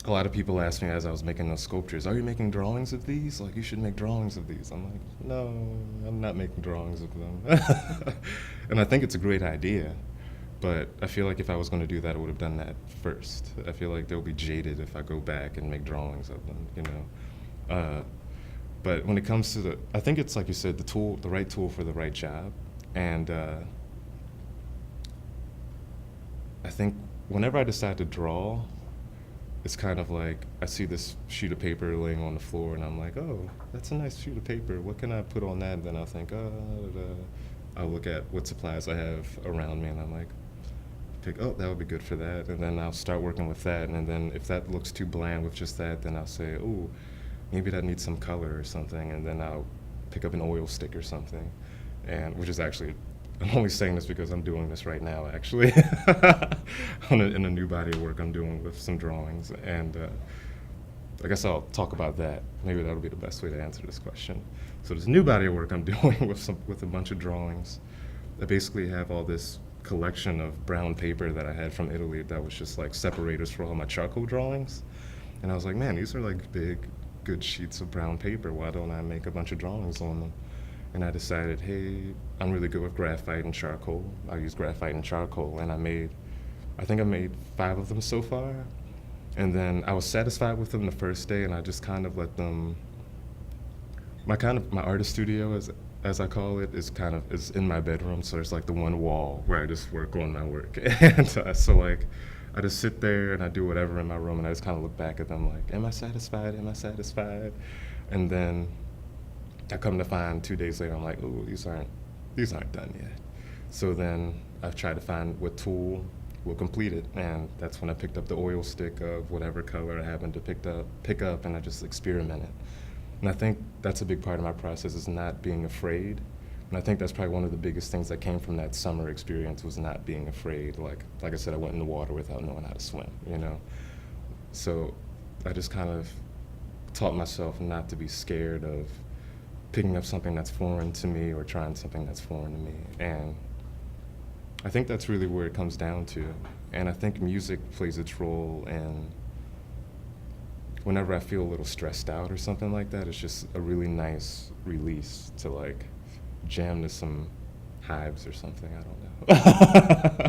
a lot of people asked me as I was making those sculptures, "Are you making drawings of these? Like, you should make drawings of these." I'm like, "No, I'm not making drawings of them." And I think it's a great idea, but I feel like if I was going to do that, I would have done that first. I feel like they'll be jaded if I go back and make drawings of them, you know. But when it comes to I think it's like you said, the right tool for the right job, and I think whenever I decide to draw, it's kind of like I see this sheet of paper laying on the floor, and I'm like, oh, that's a nice sheet of paper. What can I put on that? And then I'll think, I'll look at what supplies I have around me, and I'm like, oh, that would be good for that. And then I'll start working with that. And then if that looks too bland with just that, then I'll say, oh, maybe that needs some color or something. And then I'll pick up an oil stick or something, and which is actually I'm only saying this because I'm doing this right now, actually. In a new body of work I'm doing with some drawings. And I guess I'll talk about that. Maybe that'll be the best way to answer this question. So this new body of work I'm doing with a bunch of drawings. I basically have all this collection of brown paper that I had from Italy that was just like separators for all my charcoal drawings. And I was like, man, these are like big, good sheets of brown paper. Why don't I make a bunch of drawings on them? And I decided, hey, I'm really good with graphite and charcoal. I use graphite and charcoal, and I think I made 5 of them so far. And then I was satisfied with them the first day, and I just kind of let them. My artist studio, as I call it, is in my bedroom. So it's like the one wall where I just work on my work, and so like I just sit there and I do whatever in my room, and I just kind of look back at them like, am I satisfied? Am I satisfied? And then I come to find 2 days later, I'm like, oh, these aren't done yet. So then I've tried to find what tool will complete it, and that's when I picked up the oil stick of whatever color I happened to pick up, and I just experimented. And I think that's a big part of my process, is not being afraid. And I think that's probably one of the biggest things that came from that summer experience, was not being afraid. Like I said, I went in the water without knowing how to swim, you know? So I just kind of taught myself not to be scared of picking up something that's foreign to me or trying something that's foreign to me. And I think that's really where it comes down to. And I think music plays its role in whenever I feel a little stressed out or something like that. It's just a really nice release to like jam to some Hives or something, I don't know.